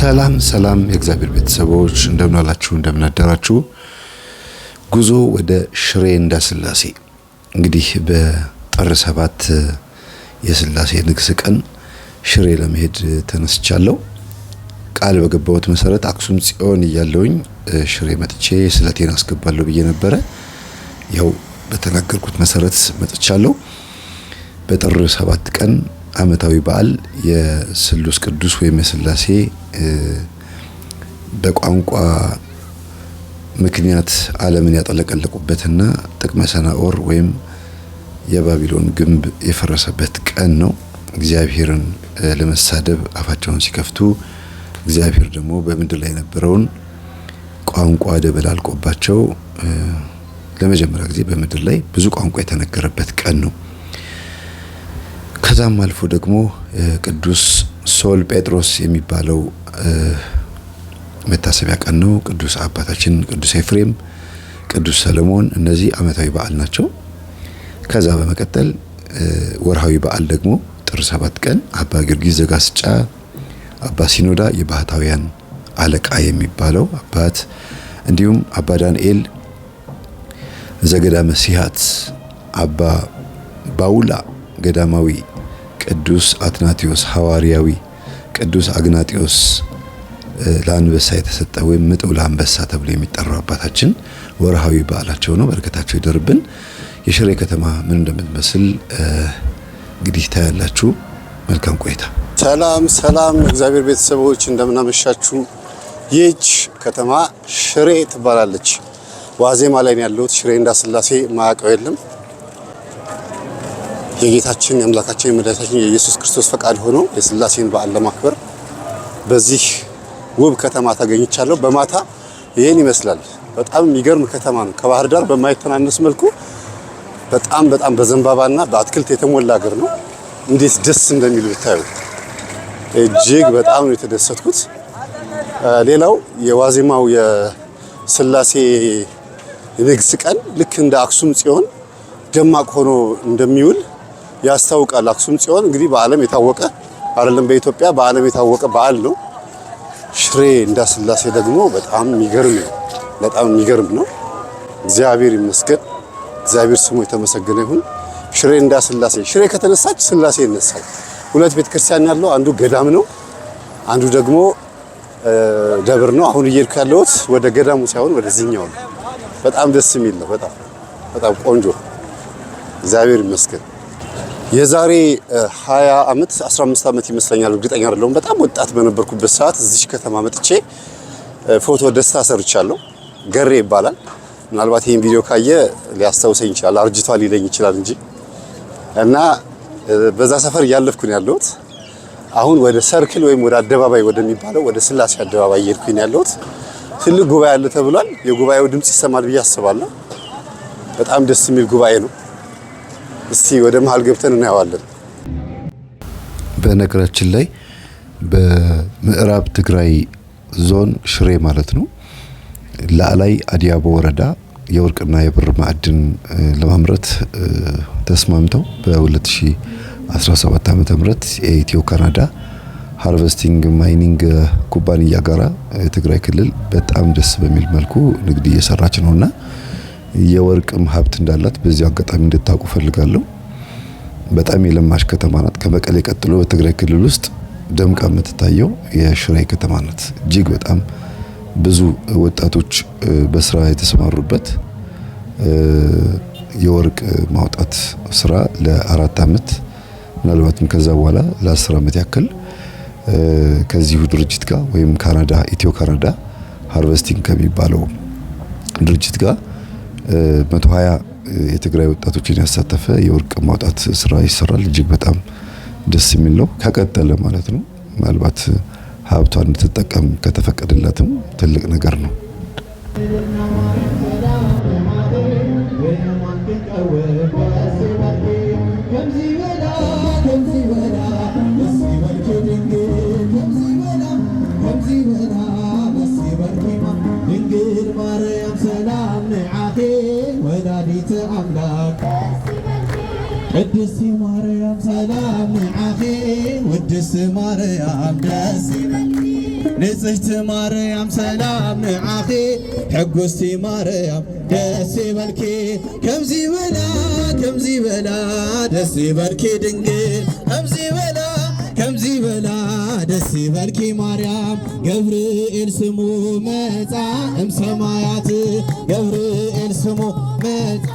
ሰላም የእግዚአብሔር ቤተሰቦች እንደምን አላችሁ እንደምን አደራችሁ። ጉዞ ወደ ሽሬ እንዳስላሴ እንግዲህ በጥር 7 የስላሴ ንግስ ቀን ሽሬ ለመሄድ ተነስቻለሁ። ቃል በገባሁት መሰረት አክሱም ጽዮን እያለሁኝ ሽሬ መጥቼ ስለቴን አስገባለሁ ብዬ ነበር። ያው በተናገርኩት መሰረት መጥቻለሁ። በጥር 7 ቀን አመታዊ በዓል የስሉስ ቅዱስ ወይም የስላሴ በቋንቋ ምክንያት ዓለምን ያጠለቀለቁበትና ጥቅመ ሰናኦር ወይም የባቢሎን ግንብ የፈረሰበት ቀን ነው። እግዚአብሔርን ለመሳደብ አፋቸውን ሲከፍቱ እግዚአብሔር ደግሞ በምድር ላይ የነበረውን ቋንቋ ደበላልቆባቸው ለመጀመሪያ ጊዜ በምድር ላይ ብዙ ቋንቋ የተነገረበት ቀን ነው። ከዛም አልፎ ደግሞ ቅዱስ ሶል ጴጥሮስ የሚባለው መታሰቢያ ቀን ነው። ቅዱስ አባታችን ቅዱስ ኤፍሬም፣ ቅዱስ ሰለሞን እነዚህ አመታዊ በዓል ናቸው። ከዛ በመቀጠል ወርሃዊ በዓል ደግሞ ጥር 7 ቀን አባ ጊዮርጊስ ዘጋስጫ፣ አባ ሲኖዳ የባህታውያን አለቃ የሚባለው አባት፣ እንዲሁም አባ ዳንኤል ዘገዳመ ሲሃት፣ አባ ባውላ ገዳማዊ፣ ቅዱስ አትናቴዎስ ሐዋርያዊ፣ ቅዱስ አግናጢዮስ ለአንበሳ የተሰጠ ወይም ምጥው ለአንበሳ ተብሎ የሚጠራው አባታችን ወርሃዊ በዓላቸው ነው። በረከታቸው ይደርብን። የሽሬ ከተማ ምን እንደምትመስል እንግዲህ ታያላችሁ። መልካም ቆይታ። ሰላም እግዚአብሔር ቤተሰቦች እንደምን አመሻችሁ። ይህች ከተማ ሽሬ ትባላለች። ዋዜማ ላይ ነው ያለሁት። ሽሬ እንዳስላሴ ማያውቀው የለም። የጌታችን የአምላካችን የመድኃኒታችን የኢየሱስ ክርስቶስ ፈቃድ ሆኖ የስላሴን በዓል ለማክበር በዚህ ውብ ከተማ ተገኝቻለሁ። በማታ ይሄን ይመስላል። በጣም የሚገርም ከተማ ነው። ከባህር ዳር በማይተናነስ መልኩ በጣም በዘንባባና በአትክልት የተሞላ ሀገር ነው። እንዴት ደስ እንደሚል ብታዩ እጅግ በጣም ነው የተደሰትኩት። ሌላው የዋዜማው የስላሴ ንግስ ቀን ልክ እንደ አክሱም ጽዮን ደማቅ ሆኖ እንደሚውል ያስታውቃል። አክሱም ጽዮን እንግዲህ በዓለም የታወቀ አይደለም፣ በኢትዮጵያ በዓለም የታወቀ በዓል ነው። ሽሬ እንዳስላሴ ደግሞ በጣም የሚገርም ነው። እግዚአብሔር ይመስገን። እግዚአብሔር ስሙ የተመሰገነ ይሁን። ሽሬ እንዳስላሴ፣ ሽሬ ከተነሳች ስላሴ ይነሳል። ሁለት ቤተክርስቲያን ያለው አንዱ ገዳም ነው፣ አንዱ ደግሞ ደብር ነው። አሁን እየሄድኩ ያለሁት ወደ ገዳሙ ሳይሆን ወደዚህኛው ነው። በጣም ደስ የሚል ነው። በጣም ቆንጆ። እግዚአብሔር ይመስገን። የዛሬ 20 ዓመት 15 ዓመት ይመስለኛል፣ እርግጠኛ አይደለሁም። በጣም ወጣት በነበርኩበት ሰዓት እዚህ ከተማ መጥቼ ፎቶ ደስታ ሰርቻለሁ። ገሬ ይባላል። ምናልባት ይሄን ቪዲዮ ካየ ሊያስታውሰኝ ይችላል፣ አርጅቷል ሊለኝ ይችላል እንጂ እና በዛ ሰፈር እያለፍኩ ነው ያለሁት። አሁን ወደ ሰርክል ወይም ወደ አደባባይ ወደሚባለው ወደ ስላሴ አደባባይ እየሄድኩኝ ነው ያለሁት። ትልቅ ጉባኤ አለ ተብሏል። የጉባኤው ድምጽ ይሰማል ብዬ አስባለሁ። በጣም ደስ የሚል ጉባኤ ነው። እስቲ ወደ መሃል ገብተን እናየዋለን። በነገራችን ላይ በምዕራብ ትግራይ ዞን ሽሬ ማለት ነው ላዕላይ አዲያቦ ወረዳ የወርቅና የብር ማዕድን ለማምረት ተስማምተው በ2017 ዓ.ም የኢትዮ ካናዳ ሃርቨስቲንግ ማይኒንግ ኩባንያ ጋራ የትግራይ ክልል በጣም ደስ በሚል መልኩ ንግድ እየሰራች ነውና የወርቅም ሀብት እንዳላት በዚህ አጋጣሚ እንድታውቁ ፈልጋለሁ። በጣም የለማሽ ከተማ ናት። ከመቀሌ ቀጥሎ በትግራይ ክልል ውስጥ ደምቃ የምትታየው የሽሬ ከተማ ናት። እጅግ በጣም ብዙ ወጣቶች በስራ የተሰማሩበት የወርቅ ማውጣት ስራ ለ4 ዓመት ምናልባትም ከዛ በኋላ ለ10 ዓመት ያክል ከዚሁ ድርጅት ጋር ወይም ካናዳ ኢትዮ ካናዳ ሃርቨስቲንግ ከሚባለው ድርጅት ጋር 120 የትግራይ ወጣቶችን ያሳተፈ የወርቅ ማውጣት ስራ ይሰራል። እጅግ በጣም ደስ የሚል ነው። ከቀጠለ ማለት ነው። ምናልባት ሀብቷን እንድትጠቀም ከተፈቀደላትም ትልቅ ነገር ነው። ቅድስት ማርያም ሰላም ንዓኺ ውድስት ማርያም ደስ ይበልኪ ንጽሕቲ ማርያም ሰላም ንዓኺ ሕጉስቲ ማርያም ደስ ይበልኪ ከምዚ በላ ደስ ይበልኪ ድንግል ከምዚ በላ ደስ ይበልኪ ማርያም ገብርኤል ስሙ መጻ እምሰማያት ገብርኤል ስሙ መጻ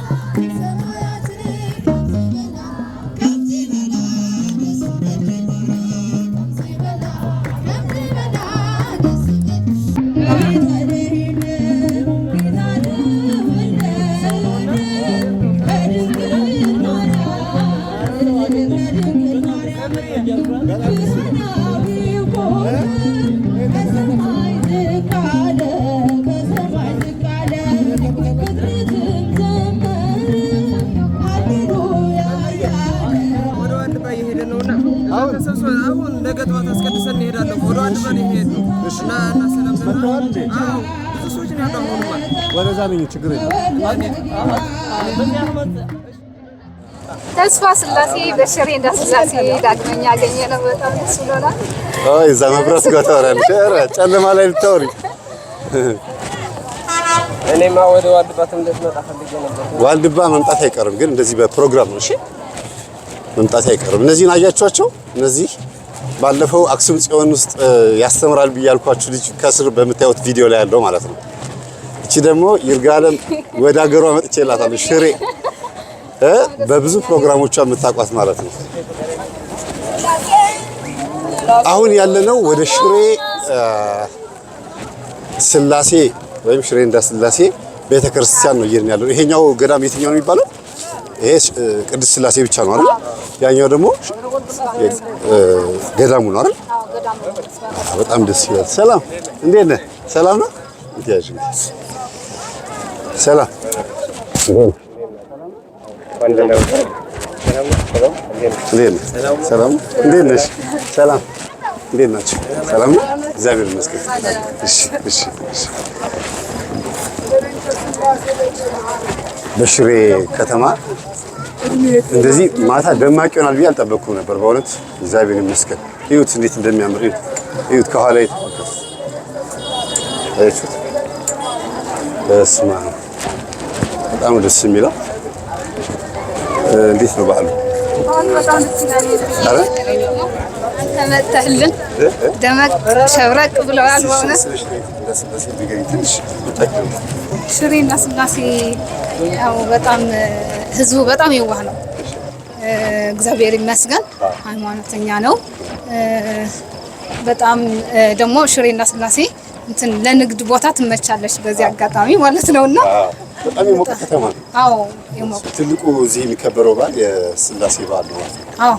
ተስፋ ስላሴ በሽሬ እንዳስላሴ ዳግመኛ አገኘነው። በጣም ደስ ብሎናል። አይ እዛ መብራት ጋር ታወራለሽ። ኧረ ጨለማ ላይ ልታወሪ። እኔማ ወደ ዋልድባ ልትመጣ ፈልጌ ነበር። ዋልድባ መምጣት አይቀርም፣ ግን እንደዚህ በፕሮግራም ነው። እሺ መምጣት አይቀርም። እነዚህን አያችኋቸው? እነዚህ ባለፈው አክሱም ጽዮን ውስጥ ያስተምራል ብያልኳችሁ ልጅ ከስር በምታዩት ቪዲዮ ላይ ያለው ማለት ነው። እቺ ደግሞ ይርጋለም ወደ ሀገሯ መጥቼላታለሁ ሽሬ በብዙ ፕሮግራሞቿ የምታቋት ማለት ነው። አሁን ያለነው ወደ ሽሬ ስላሴ ወይም ሽሬ እንዳስላሴ ቤተክርስቲያን ነው እየሄድን ያለው። ይሄኛው ገዳም የትኛው ነው የሚባለው? ይሄ ቅድስት ስላሴ ብቻ ነው አይደል? ያኛው ደግሞ ገዳሙ ነው አይደል? በጣም ደስ ይላል። ሰላም እንዴት ነህ? ሰላም ነው? እንዴት ነህ? ሰላም ሰላም እንዴት ነሽ? ሰላም እንዴት ናችሁ? ሰላም ነው? እግዚአብሔር ይመስገን። እሺ በሽሬ ከተማ እንደዚህ ማታ ደማቅ ይሆናል ብዬ አልጠበቅኩም ነበር በእውነት እግዚአብሔር ይመስገን። እዩት እንዴት እንደሚያምር እዩት። ከኋላ እዩት። በስመ አብ በጣም ደስ የሚለው። እንዴት ነው በዓሉ? በጣም ደስ ይላል። ተመተህልን ደመቅ ሸብረቅ ብለዋል በእውነት። ሽሬ እንዳስላሴ ያው በጣም ህዝቡ በጣም የዋህ ነው። እግዚአብሔር ይመስገን ሃይማኖተኛ ነው። በጣም ደግሞ ሽሬ እንዳስላሴ እንትን ለንግድ ቦታ ትመቻለች በዚህ አጋጣሚ ማለት ነውና በጣም የሞቀ ከተማ ነው። አዎ የሞቀ ትልቁ እዚህ የሚከበረው በዓል የስላሴ በዓል ነው ማለት ነው። አዎ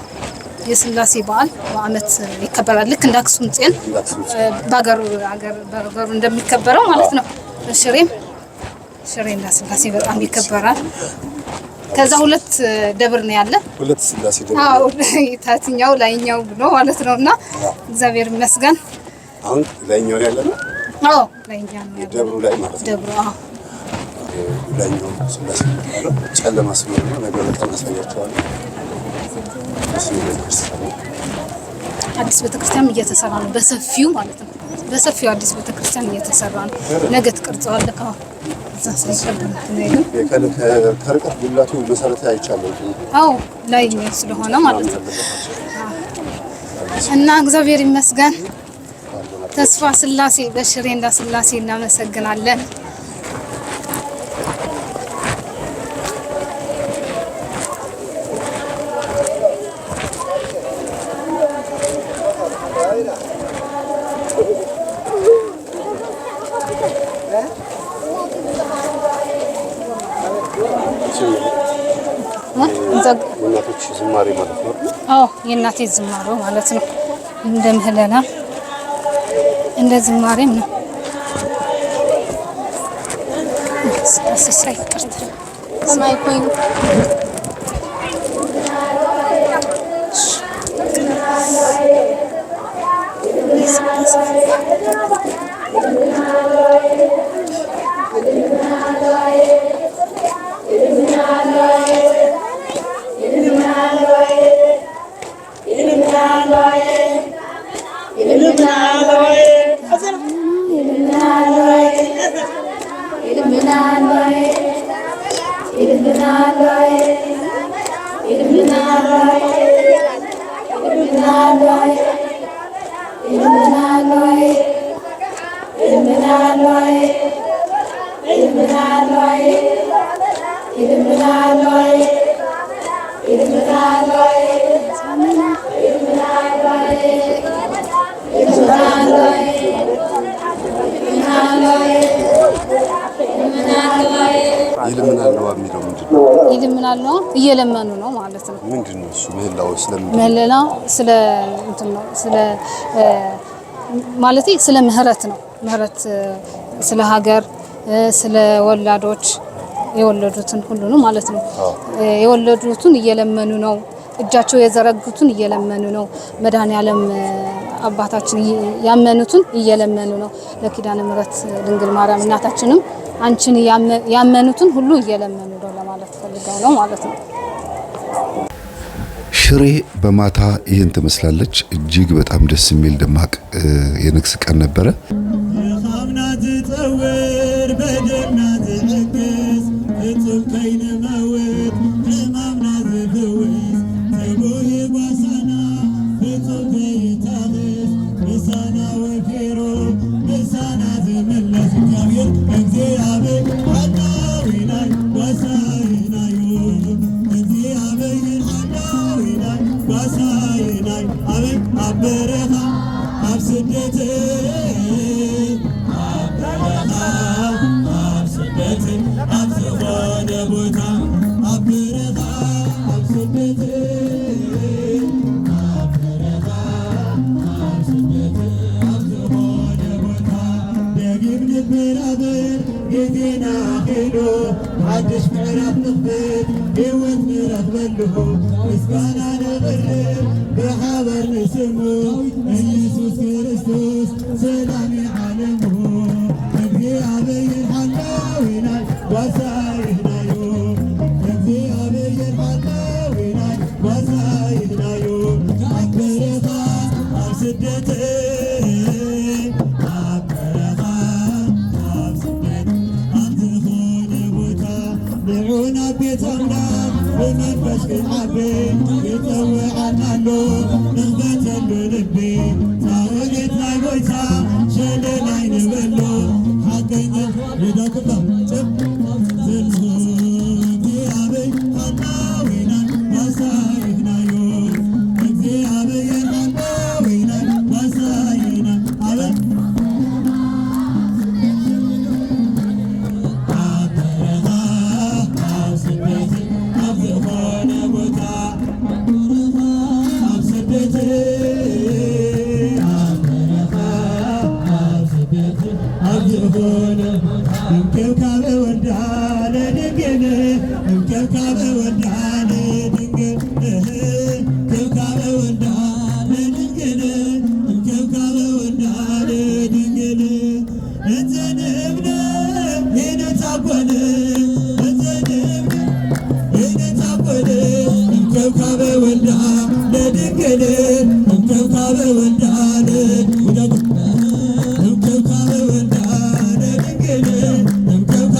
የስላሴ በዓል በዓመት ይከበራል። ልክ እንደ አክሱም ጽዮን በአገሩ እንደሚከበረው ማለት ነው። ሽሬ እንዳስላሴ በጣም ይከበራል። ከዛ ሁለት ደብር ነው ያለ። ሁለት ስላሴ ደብር። አዎ ታችኛው ላይኛው ብሎ ማለት ነውና እግዚአብሔር ይመስገን። አሁን ላይኛው ያለ ነው። አዎ ላይኛው ነው ያለ ደብሩ ላይ ማለት ነው። ደብሩ አዎ ላይኛው ስላሴ ነው። ጨለማ ስለሆነ ነገር በጣም አሳያቸዋለሁ። አዲስ ቤተክርስቲያን እየተሰራ ነው በሰፊው ማለት ነው። በሰፊው አዲስ ቤተክርስቲያን እየተሰራ ነው። ነገ ትቀርጸዋለህ። እዛ ሳይቀርብ ነው ከርቀት ጉላቱ መሰረት አይቻለሁ። አዎ ላይኛው ስለሆነ ማለት ነው። እና እግዚአብሔር ይመስገን። ተስፋ ስላሴ በሽሬ እንዳስላሴ እናመሰግናለን። እናቶች ዝማሬ ማለት ነው። አዎ የእናቴ ዝማሬ ማለት ነው። እንደ ምህለና እንደ ዝማሬም ነው። ሳይ ቅርታ ሰማይ ኮይኑ ይልምናል ነው እየለመኑ ነው ማለት ነው። ምንድነው እሱ ምህላው? ምህላው ስለ እንትን ነው ስለ ማለት ስለ ምህረት ነው። ምህረት ስለ ሀገር፣ ስለ ወላዶች የወለዱትን ሁሉ ነው ማለት ነው። የወለዱትን እየለመኑ ነው። እጃቸው የዘረጉትን እየለመኑ ነው። መድኃኔዓለም አባታችን ያመኑትን እየለመኑ ነው። ለኪዳነ ምሕረት ድንግል ማርያም እናታችንም አንቺን ያመኑትን ሁሉ እየለመኑ ነው ለማለት ፈልገው ነው ማለት ነው። ሽሬ በማታ ይህን ትመስላለች። እጅግ በጣም ደስ የሚል ደማቅ የንግስ ቀን ነበረ። አዲስ ምዕራፍ ንክፍት ሕይወት ንረክበልሁ ምስጋና ንቕርብ ብሓበር ንስሙ ኢየሱስ ክርስቶስ ሰላም ዓለሙ እግዚአብሔር ሓላዊናይ ዋሳይናዮ እግዚአብሔር ሓላዊናይ ዋሳይናዮ ኣብ በረኻ ኣብ ስደት በመንፈስ ቅዱስ ይጠውዓናሉ ንኽበተሉ ልቢ ታወጌት ናይ ጎይታ ሸለላይ ንበሎ ሓቀኛ ልዳክባ ጭብ ዝልሁ እግዚአብሔር ሓላዊና ዋሳይናዮ እግዚአብሔር ሓላዊና ዋሳይና ኣበ I'm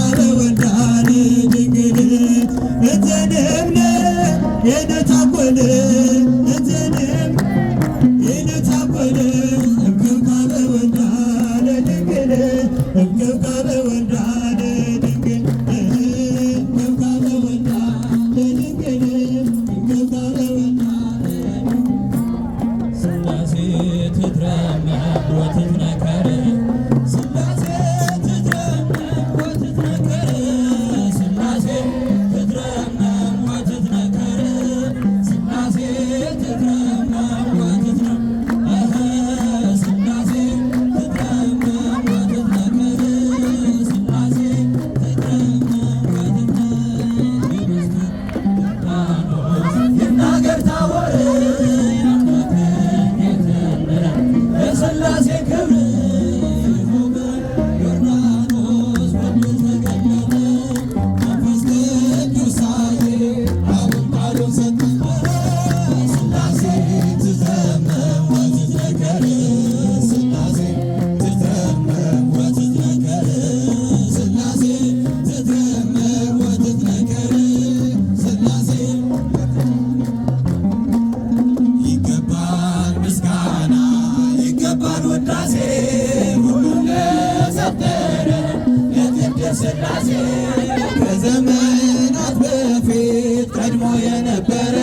ከዘመናት በፊት ቀድሞ የነበረ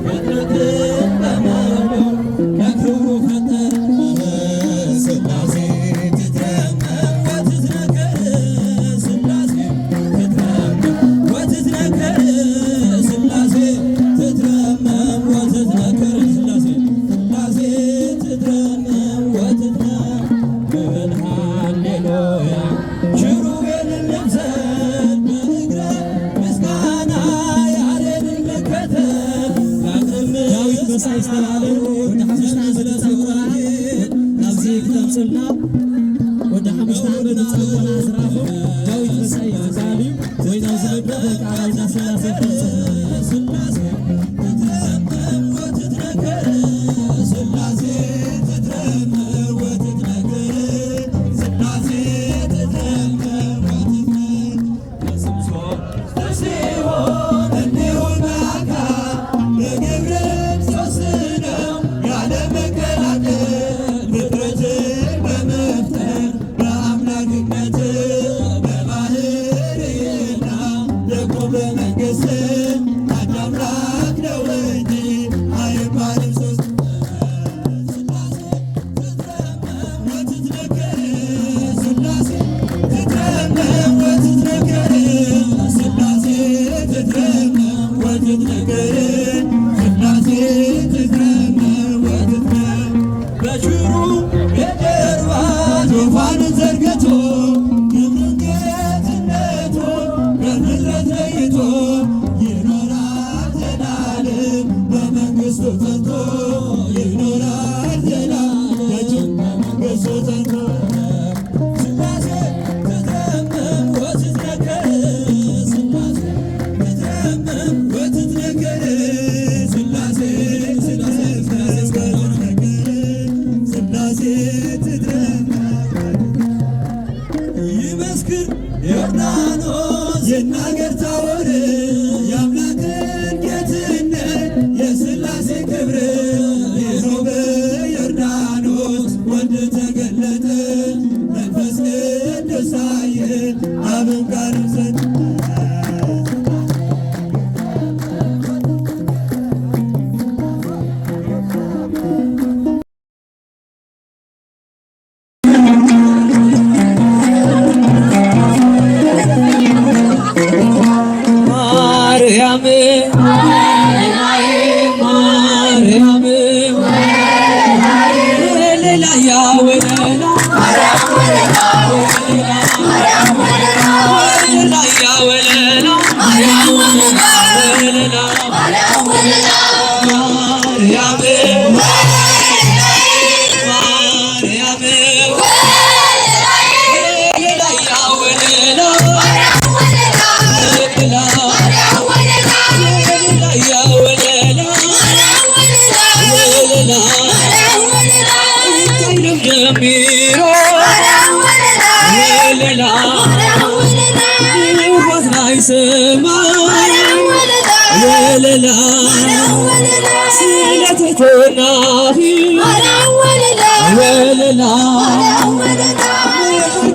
ፍጥረትን በሙሉ በክብሩ ፈጠረ። ሥላሴ ትትረመም ወትትነከር ሥላሴ ትትረመም ወትትነከር ሥላሴ ትትረመም ወትትነከር ሥላሴ ትትረመም ወትትነከር ሃሌሉያ ኪሩቤልን ለብሰን በእግረ ምስጋና ያሬድን መከተል ዳዊት መሳይ ስተላለ ወደ ሓሙሽተ ዓመት ፀጉራን ናብዚ ክተምፅልና ወደ ሓሙሽተ ዓመት ፀጉራ ስራሑ ዳዊት መሳይ ዝተባሃለ ወይናው ዝነብር ቃላውና ሥላሴ ሥላሴ ትትረመም ወትትነከር ሥላሴ ትትረመም ወትትነከር ሥላሴ ትትረመም ወትትነከር በስምዖን በሲኦል እንዲሁም በአካል በግብርም ሦስት ነው ያለ መከላከል ፍጥረትን በመፍጠር በአምላክነት በባሕርይና ደግሞ በመንግሥት አንድ አምላክ ነው እንጂ አይባልም ሦስት። ሥላሴ ትትረመም ወትትነከር ሥላሴ ትትረመም ወትትነከር ሥላሴ ትትረመም ወትትነከር ሥላሴ ትትረመም ወትትነከር በሽሩ የጀርባ ዙፋንን ዘርግቶ ክብሩን ጌትነቱ በምድረት ለይቶ ይኖራል ዘላለም በመንግሥቱ ጸንቶ ይኖራል ዘላለም በመንግሥቱ ጸንቶ። ሥላሴ ትትረመም ወትትነከር ሥላሴ ትትረመም ወትትነከር ሥላሴ ሥላሴ ትትረመም ይመስክር ዮርዳኖስ ይናገር ታቦር የአምላክን ጌትነት የሥላሴ ክብር ይኸው በዮርዳኖስ ወልድ ተገለጠ መንፈስ ቅዱስ ታየ አብን ቃልም ሰጠ። ማርያም ማርያም ወለላ ያወለላ ወለላ ያወለላ ወለላ ማርያም ማርያም ወለላ ያወለላ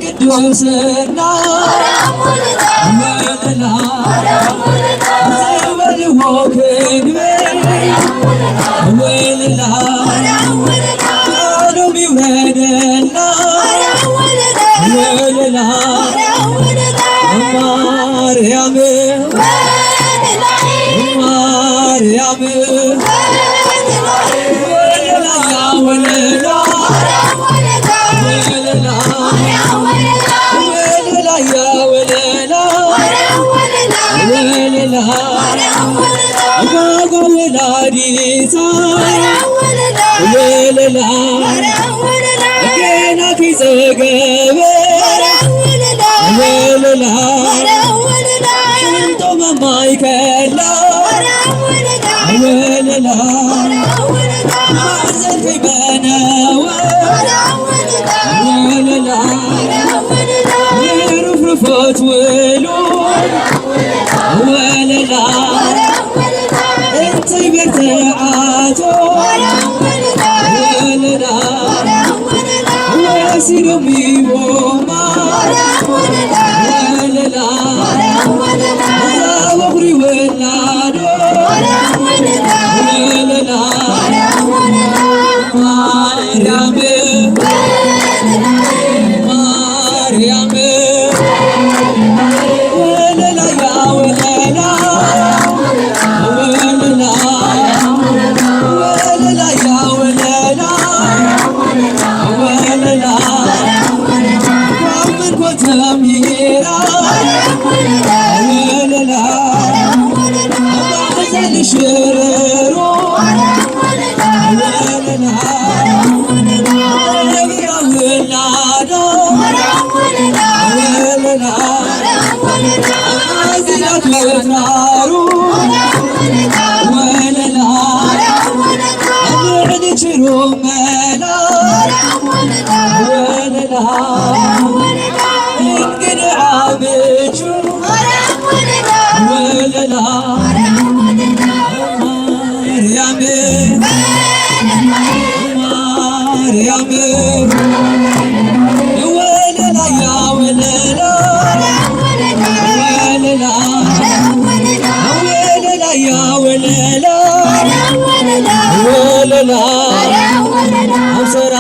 ቅዱስና ማርያም ማርያም ወለላ Sirumi Woma በኩሪ ወላዶ ወለላ ማርያም ማርያም ወለላ ያ ወለላ ወለላ ወለላ ያ ወለላ ወለላ ምን ኮተሚራ ወለላ ሽሮ ወለላ ወላዶ ወለላ አዚላት ወትራሩ ወለላ አድርድችሮ መላ ወለላ እንግድ አብቹ ወለላ ማርያም ማርያም ወለላ ያ ወለላ ወለላ ወለላ ያ ወለላ ወለላ አብሰራ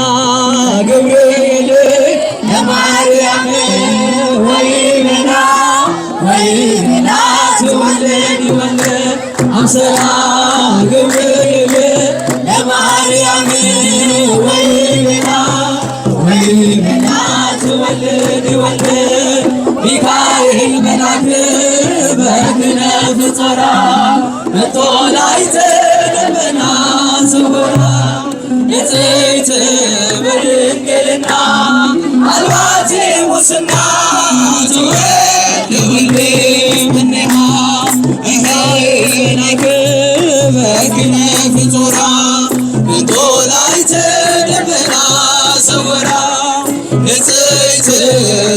ገብርኤል ለማርያም ወይመና ወይመና ትወልድ ይወልድ አብሰራ ገብርኤል ለማርያም ወይመና ወይመና ትወልድ ይወልድ ሚካኤል መልአክ በክነፍ ጾራ መጥቶ ላይተ ደመና ስውራ ንጽሕት በድንግልና አልባቲ ሙስና ትወልድ ወልድ እምኔሃ ሚካኤል መልአክ በክነፍ ጾራ መጥቶ ላይተ ደመና ስውራ ንጽሕት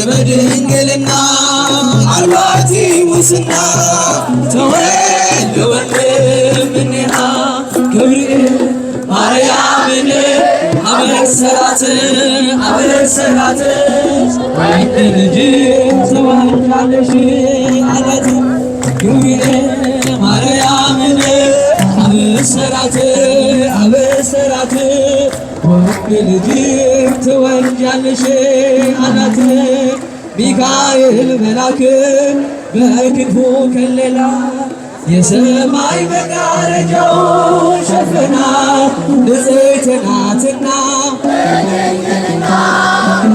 በድንግልና አልባቲ ሙስና ትወልድ ወልድ እምኔሃ ገብርኤል ማርያምን አበሰራት አበሰራት ወይን ልጅ ትወልጃለሽ አላት ገብርኤል ማርያምን አበሰራት አበሰራት ወይን ልጅ ትወልጃለሽ አላት ሚካኤል መልአክ በክንፉ ከለላ የሰማይ መጋረጃው ሸፈና ንጽሕት ናትና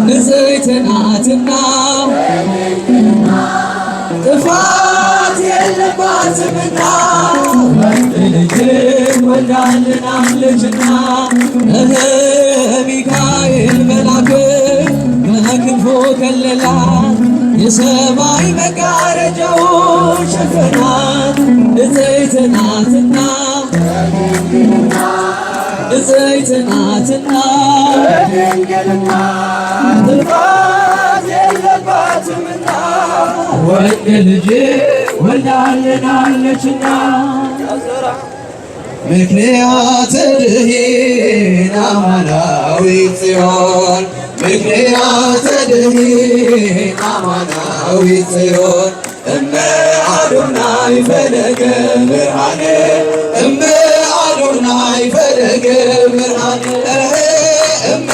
ንጽሕት ናትና ጥፋት የለባትምና ወንድ ልጅ ወልዳልናለችና ሚካኤል መልአክ በክንፉ ከለላ የሰማይ መጋረጃው ሸፈናት ንጽሕት ናትና ንጽሕት ናትና ጥፋት የለባትምና ወንድ ልጅ ወልዳልናለችና ምክንያተ ድኂን አማናዊት ጽዮን ምክንያተ ድኂን አማናዊት ጽዮን እመ አዶናይ ፈለገ ብርሃነ እመ አዶናይ ፈለገ ብርሃነ እመ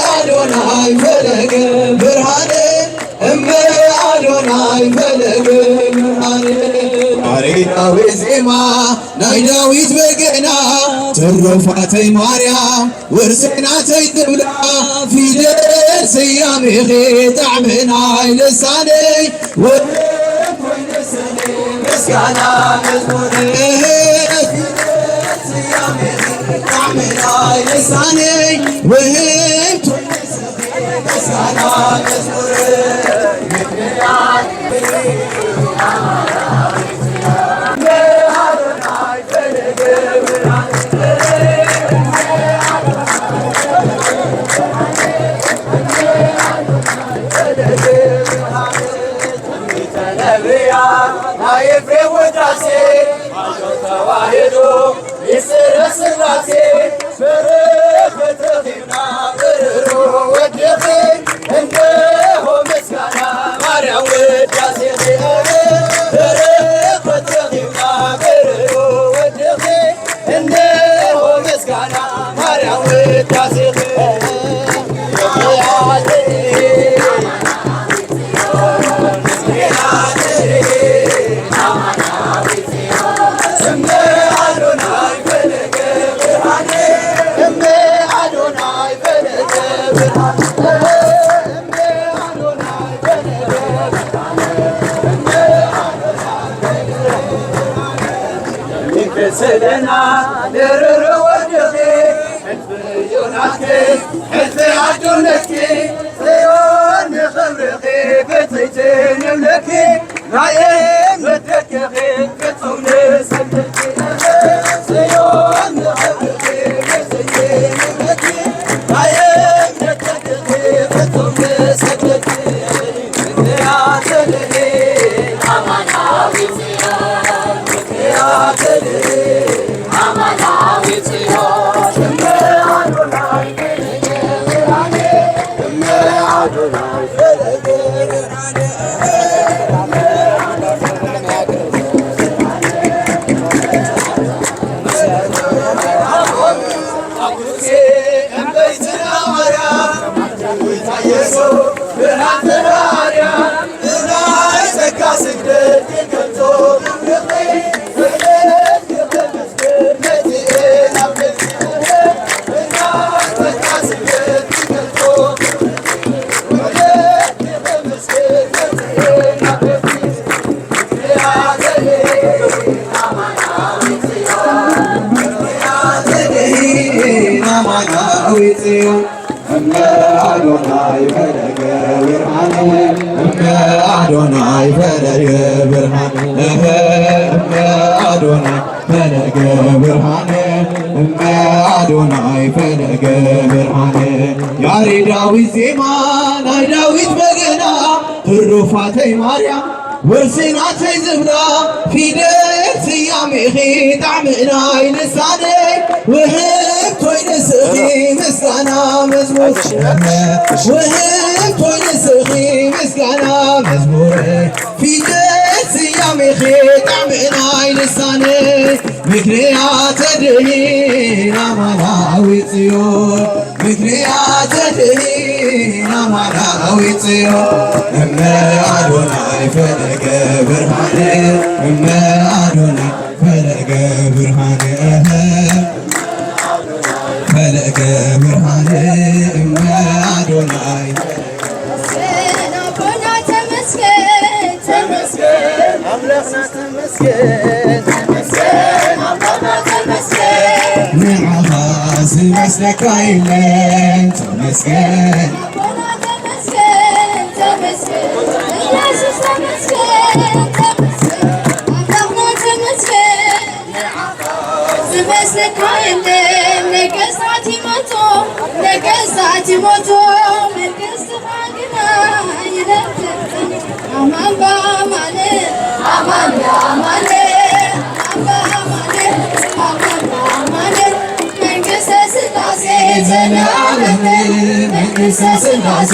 አዶናይ ፈለገ ብርሃነ እመ አዶናይ ፈለገ ብርሃነ ያሬዳዊ ዜማ ናይ ዳዊት በገና ትሩፋተይ ማርያም ወርሰናተይ ትብላ ፊደል ስያሜኺ ጣዕምናይ ልሳነይ ምስጋና መዝሙር ጣዕምናይ ልሳነይ ውህብቱ ምስጋና መዝሙር Maria, سلنا درر ودخي حلف يوناتكي حلف عدونكي سيون خبرخي فتيتين ملكي نايم متكخي كتفون سلتكي سيون خبرخي فتيتين ملكي نايم متكخي كتفون سلتكي يا سلني أمان عاوي سيون يا سلني أمان عاوي سيون አዶናይ ፈለገ ብርሃን አዶናይ ፈለገ ብርሃን አዶናይ ፈለገ ብርሃን ያሬዳዊ ዜማ ናይ ዳዊት በገና ትሩፋተይ ማርያም ወርሲናተይ ዝብላ ፊደል ስያሜኺ ጣዕምናይ ልሳነይ ውህብቶይ ንስኺ ምስጋና መዝሙር ውህብቶይ ንስኺ ምስጋና መዝሙር ፊደል ስያሜኺ ጣዕምናይ ልሳነይ ምክንያተ ድኂን አማናዊት ጽዮን ምክንያተ ድኂን አማናዊት ጽዮን እመ አዶናይ ፈለገ ብርሃን እመ አዶናይ ፈለገ ብርሃን ፈለገ ብርሃን እመ አዶናይ ተመስገን አምላክና ተመስገን ተመስገን አምላክና ተመስገን ንዓኻ ዝመስለካ የለን ተመስገን ነገሥታት ይሞቱ መንግሥት ፋግና ይለፍልፍል አማን በአማን አማን በአማን አማን በአማን መንግሥተ ሥላሴ ዘለዓለም መንግሥተ ሥላሴ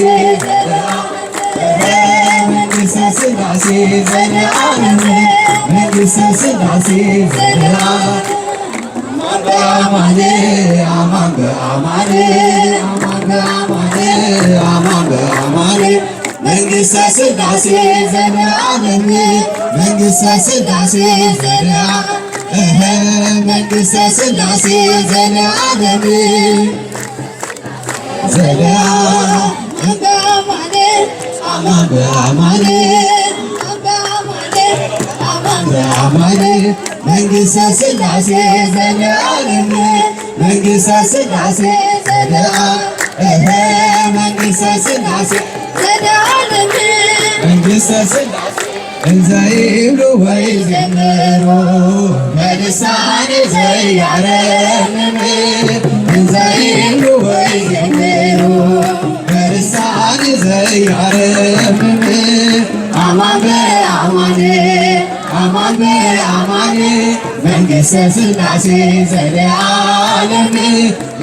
መንግሥተ ሥላሴ ዘለዓለም መንግሥተ ሥላሴ ዘለዓለም በአማን አማን በአማን አማን በአማን አማን በአማን መንግሥተ ሥላሴ ዘለዓለም መንግሥተ ሥላሴ ዘለዓለም መንግሥተ ሥላሴ ዘለዓለም ዘለዓለም በአማን አማን በአማን አማን በአማን መንግሥተ ሥላሴ ዘለዓለም መንግሥተ ሥላሴ ዘለዓለም መንግሥተ ሥላሴ ዘለዓለም መንግሥተ ሥላሴ እንዘ ይብሉ ወይዘምሩ በልሳነ ዘያረምም እንዘ ይብሉ ወይዘምሩ በልሳነ ዘያረምም አማን በአማን አማን በአማን መንግሥተ ሥላሴ ዘለዓለም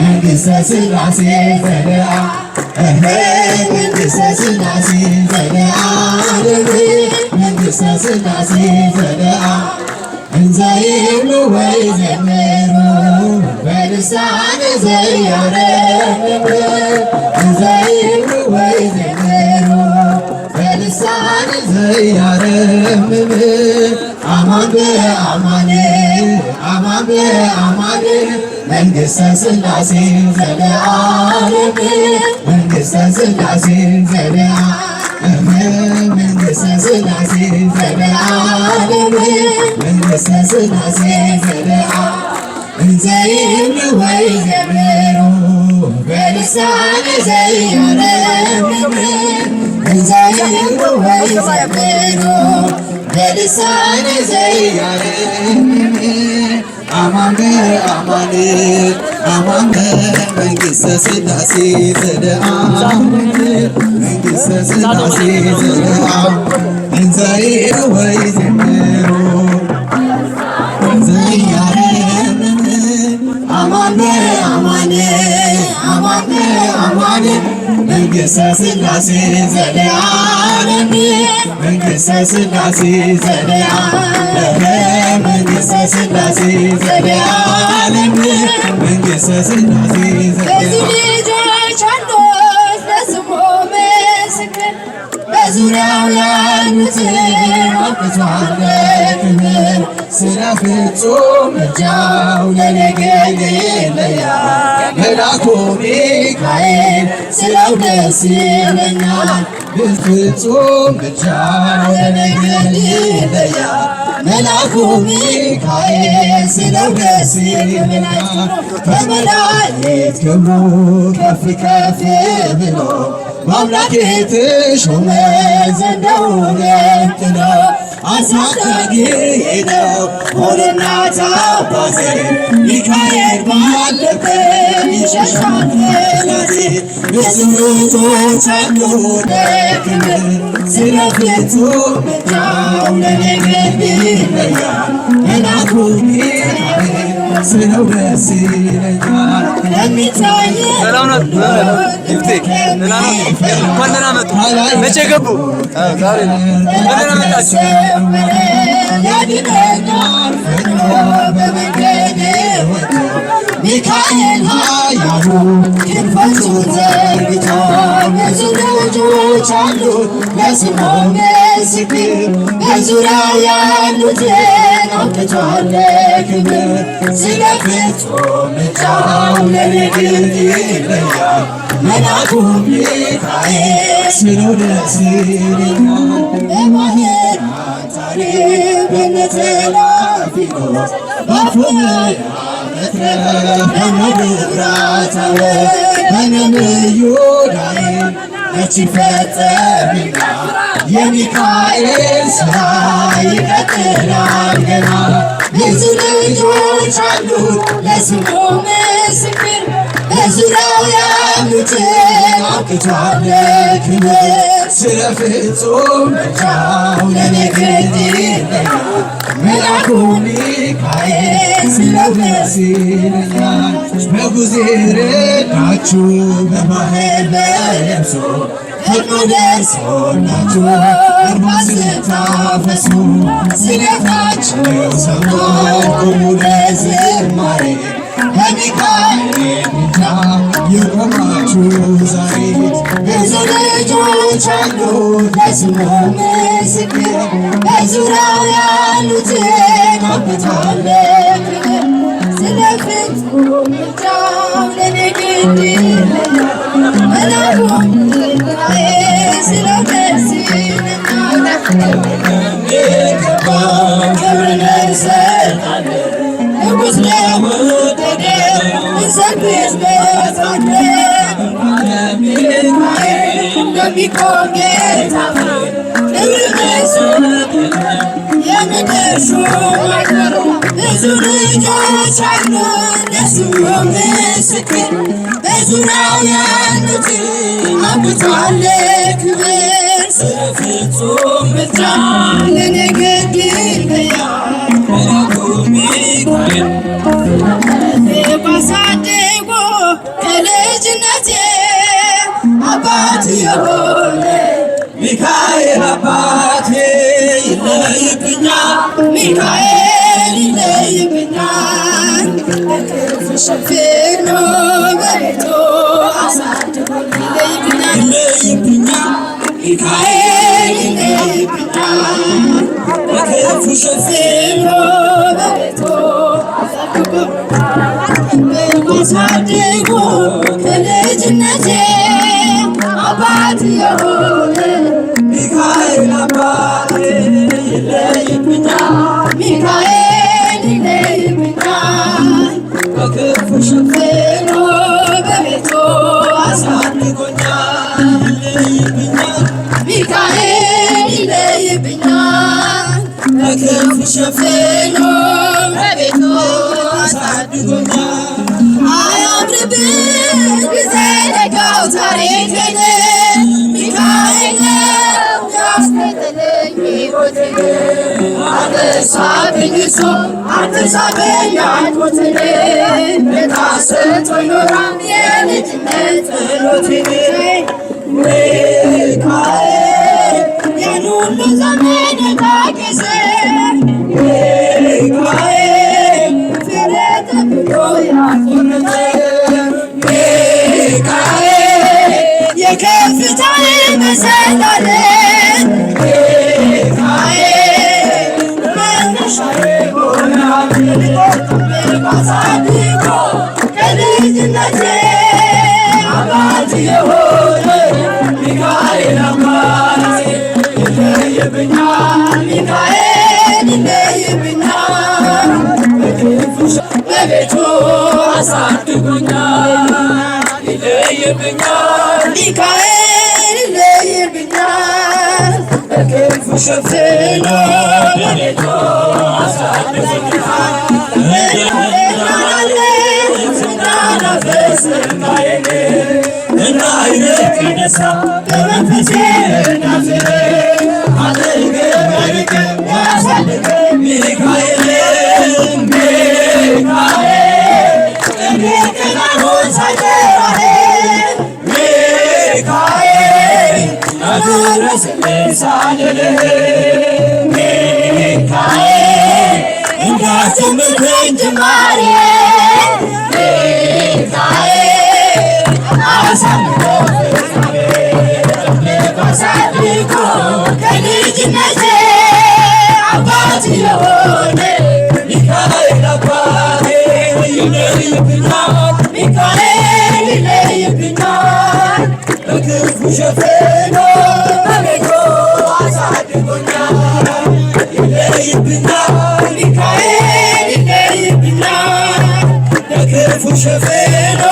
መንግሥተ ሥላሴ ዘለዓለም መንግሥተ ሥላሴ ዘለዓለም መንግሥተ ሥላሴ ዘለዓለም እንዘ ይብሉ ወይዘምሩ በልሳነ ዘያረምም እንዘ ይብሉ ወይዘምሩ በልሳነ ዘያረምም አማን በአማን አማን በአማን መንግሥተ ሥላሴ ዘለዓለም መንግሥተ ሥላሴ ዘለዓለም መንግሥተ ሥላሴ ዘለዓለም መንግሥተ መንግሥተ ሥላሴ ዘርአ እንዘ ይብሉ ወይዘምሩ በልሳነ ዘኢያረምም እንዘ ይብሉ ወይዘምሩ በልሳነ ዘኢያረምም አማን በአማን አማን በመንግሥተ ሥላሴ ዘርአ መንግሥተ ሥላሴ ዘርአ እንዘ ይብሉ ወይዘምሩ ዘኢያረምም አማን በአማን አማን በአማን መንግሥተ ሥላሴ ዘለዓለም መንግሥተ ሥላሴ ዘለዓለም መንግሥተ ሥላሴ ዘለዓለም መንግሥተ ሥላሴ ዘለዓለም በዙሪያው ያሉትን አብቅቷል ክብር ስለ ፍጹም ምልጃው ለነገድ ይለያል መልአኩ ሚካኤል ስለው ደስ ይለኛል ፍጹም ምልጃው ለነገድ ይለያል መልአኩ ሚካኤል ስለው ደስ ይለኛል ከመላእክት ክብሩ ከፍ ከፍ ብሎ በአምላክ የተሾመ ዘንዶው ነጥሎ አሳዳጊ ነው ሆነና አባቴ ሚካኤል ባለበት ይሸሻል ጠላቴ ብዙ ልጆች አሉ ለክብር ስለ ፍጹም ምልጃው ለነገድ ይለያል መልአኩ ሚካኤል ስለው ደስ ይለኛል ለሚታየው መቼ ገቡ? ያድነኛል ፈጥኖ በመንገዴ ወጥቶ ሚካኤል ኃያሉ ክንፎቹን ዘርግቶ ብዙ ልጆች አሉት ለስሙ ምስክር በዙሪያው ያሉትን አብቅቷል ለክብር ስለ ፍጹም ምልጃው ለነገድ ይለያል መልአኩ ሚካኤል ስለው ደስ ይለኛል በባሕርያን ታሪክ በነተላፊኖስ ባፎመያ መትረብ በነብራታወ በነብዩ ዳዊት መች ይፈጸምና የሚካኤል ሥራ ይቀጥላል ገና ብዙ ልጆች አሉት ለስሙ ምስክር በዙሪያው ያሉትን አብቅቷል ክብር ስለ ፍጹም ምልጃው ለነገድ ይለያል መልአኩ ሚካኤል ስለው ደስ ይለኛል በጉዜ ረዳችሁ በባሕር በየብሱ ፈጥኖ ደርሶላችሁ እንባ ስታፈሱ ስለታችሁ ሰምቶን ቁሙ ለዝማሬ በሚካኤል ምልጃ የቆማችሁ ዛሬ ብዙ ልጆች አሉት ለስሙ ምስክር በዙሪያው ያሉትን አብቅቷል ክብር ስለ ፍጹም ምልጃው ለነገድ ይለያል መልአኩ ሚካኤል ስለው ደስ ይለኛል ክብርን እንሰጣለን ንጉሥ ለወደደው እንሰግድለታለን ሚካኤል እንደሚቆም ጌታ ክብርን እንሰጣለን የምድር ሹማምንት ብዙ ልጆች አሉት ለስሙ ምስክር በዙሪያው ያሉትን አብቅቷል ክብር ስለ ፍጹም ምልጃው ለነገድ ይለያል መልአኩ ሚካኤል ባሳደጎ ከልጅነቴ አባት የሆነ ሚካኤል አባቴ ይለይብኛል ሚካኤል ይለይብኛል ሸፍኖ በቤቱ አሳድጎ ይለይብኛል ሚካኤል ይለይብኛል በክፉ ሸፍኖ በቤቱ አሳድጎ አሳድጎ ከልጅነቴ አባት የሆነ ሚካኤል አባቴ ይለይብኛል ሚካኤል ሚካኤል ይለይብኛል በክንፉ ሸፍኖ በቤቱ አሳድጎኛል። አያምርብኝ ብዘነጋው ታሪኬን ሚካኤል ነው ያስከተለኝ ሕይወቴን። አነሳብኝ እሱ አትርሳብኝ አልሞትን በታሰቶ ይኖራል የልጅነት ጸሎቴን። ሚካኤል ያን ሁሉ ዘመን የታገሰ ሚካኤል ፍሬ ጠብቆ ያቆረጠ ሚካኤል የከፍታዬ መሰላል ሚካኤል መነሻዬ ሆኗል አሳድጎ ከልጅነቴ አባት የሆነ ሚካኤል አባቴ ይለይብኛል ሚካኤል ይለይብኛል በቤቱ አሳድጎኛል። ይለይብኛል ሚካኤል ይለይብኛል በክንፉ ሸፍኖ በቤቱ አሳድጎኛል። እንዳይነሳ በመንፈሴ ናፍሬ አጠገቤ ያሳድገኝ ሚካኤል ሚካኤል እንደገናሆን ሳይጠራህ ሚካኤል አድረስልኝ ሳልልህ ሚካኤል እንዳስተምርከኝ ጅማሬ አሳድጎ ከልጅነቴ አባት የሆነ ሚካኤል አባቴ ይለይብኛል ሚካኤል ይለይብኛል በክንፉ ሸፍኖ በቤቱ አሳድጎኛል። ይለይብኛል ሚካኤል ይለይብኛል በክንፉ ሸፍኖ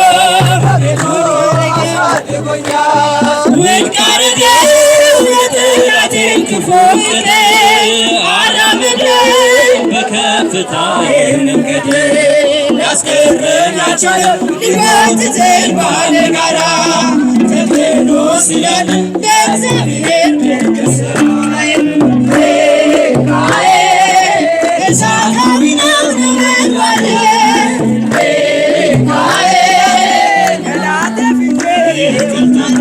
በቤቱ አሳድጎኛል። ውድቅ አድርገው የጠላቴን ክፉ ቅኔ አራምደኝ በከፍታዬ መንገድ ያስቀረኛቸው ሊጎትተኝ ባለጋራ ተክሎ ሲለን ለእግዚአብሔር መንግሥት ሚካኤል እሳታዊ ነው ነበልባሌ ሚካኤል ጠላቴ ፊቴ ይገልጣል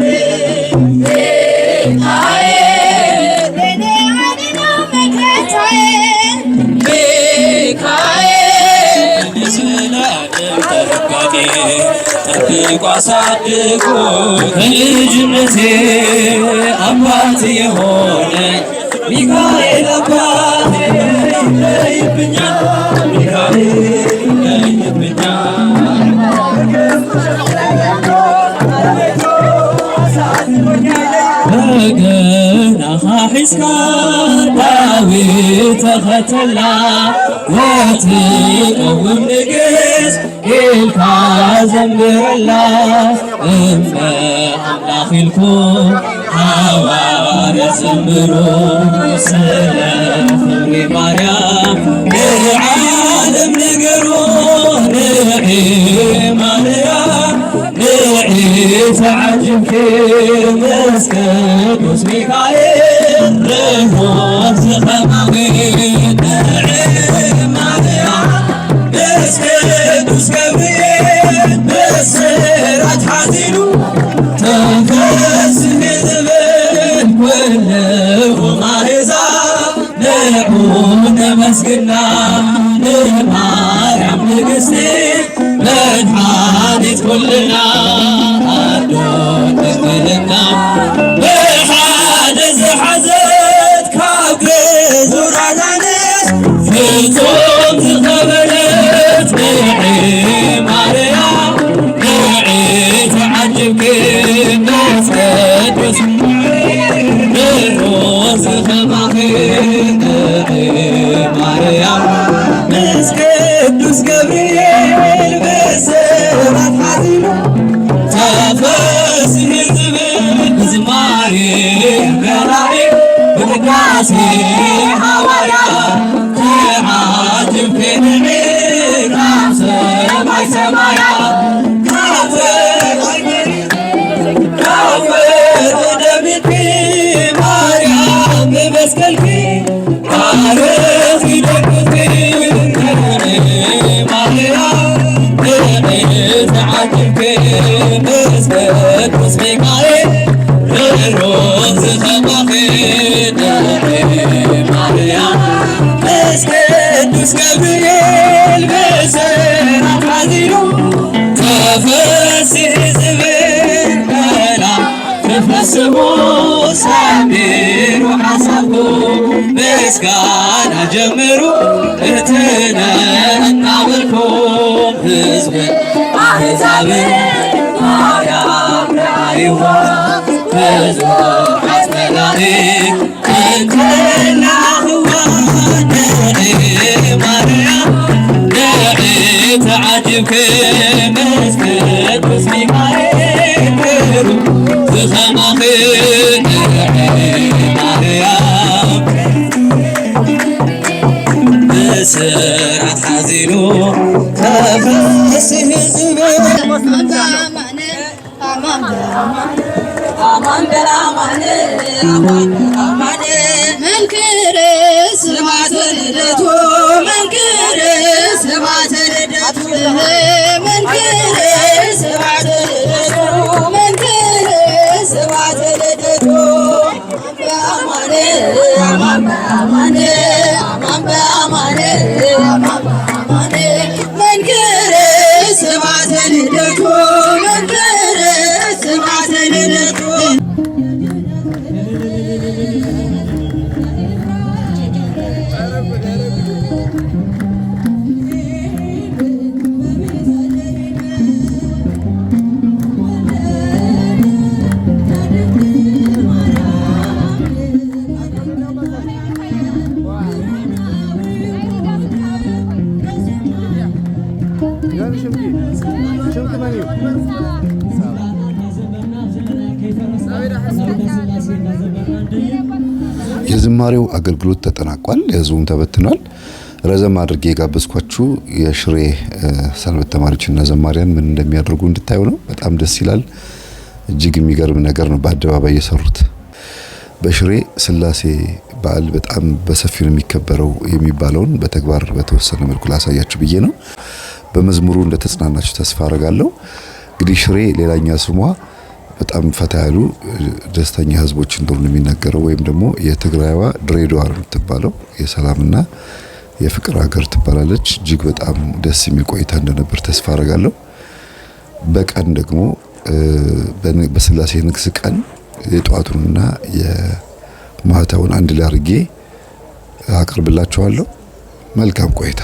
ሚካኤል ለኔ ነው መከታዬ ሚካኤል የዘላለም ጠባቂ ጠብቆ አሳድጎ ከልጅነቴ አባት የሆነ ሚካኤል አባቴ ይለይብኛል ሚካኤል ይለይብኛል በገና ሒዝቃር ዳዊት ተኸተላ ወትቀውም ንግሥት ኢልካ ዘምረላ እመ አምላኽ ኢልኩም ሐዋርያት ዘምሩ ስለ ፍቅሬ ማርያም ንዓለም ንገሩ ንዒ ማርያም ንዒ ተዓጅብኪ ምስ ቅዱስ ሚካኤል ርሆት ዝኸማዊ ንዒ ማርያም ምስ ቅዱስ ገብርኤል ምስራች ሓዚሉ ተንፈስሒ ዝብል ኩልኹም ኣሕዛብ ንዑ ነመስግና ንማርያም ንግሥቲ መድኃኒት ኩልና ኣዶ ድንግልና ብሓደ ዝሓዘት ካብ ግዙር ኣዛነ መላእክት በቅዳሴ ሐዋርያት ተዓጅብ ከንዕራም ሰማይ ሰማያት ደምኪ ማርያም በመስቀልኪ አረፊ ደግፊ ማርያም ተዓጅብኪ መስቀል ሚካኤል ሮዝ ተባኺ ማርያም ቅዱስ ገብርኤል በሰራት ሐዚኑ ተፈሥሒ ዝብል ተፈስሑ ሰሚሩ ሐሳብኩ ምስጋና ጀምሩ እትነ እናመልኩም ሕዝብን አሕዛብን ማርያም ረአይዋ ብዙኃት መላእክት እንተናህዋ ማርያም ተዓጅብኪ ቅዱስ ሚካኤል ዝኸማኺ ማርያም ብስራት ሐዚኑ ተፈሥሒ ዝብል አማን በአማን መንክር ስብሐት ልደቱ መንክር ስብሐት ልደቱ መንክር ስብሐት ልደቱ መንክር ስብሐት ልደቱ በአማን አማን በአማን አማን በአማን አማን በአማን መንክር ስብሐት ልደቱ መንክር ስብሐት ልደቱ የዝማሬው አገልግሎት ተጠናቋል። የህዝቡም ተበትኗል። ረዘም አድርጌ የጋበዝኳችሁ የሽሬ ሰንበት ተማሪዎችና ዘማሪያን ምን እንደሚያደርጉ እንድታዩ ነው። በጣም ደስ ይላል። እጅግ የሚገርም ነገር ነው በአደባባይ የሰሩት። በሽሬ ስላሴ በዓል በጣም በሰፊው ነው የሚከበረው የሚባለውን በተግባር በተወሰነ መልኩ ላሳያችሁ ብዬ ነው። በመዝሙሩ እንደተጽናናችሁ ተስፋ አረጋለሁ። እንግዲህ ሽሬ ሌላኛ ስሟ በጣም ፈታ ያሉ ደስተኛ ህዝቦች እንደሆኑ የሚነገረው ወይም ደግሞ የትግራይዋ ድሬዳዋ ነው የምትባለው። የሰላምና የፍቅር ሀገር ትባላለች። እጅግ በጣም ደስ የሚል ቆይታ እንደነበር ተስፋ አረጋለሁ። በቀን ደግሞ በስላሴ ንግስ ቀን የጧቱንና የማታውን አንድ ላይ አድርጌ አቀርብላችኋለሁ። መልካም ቆይታ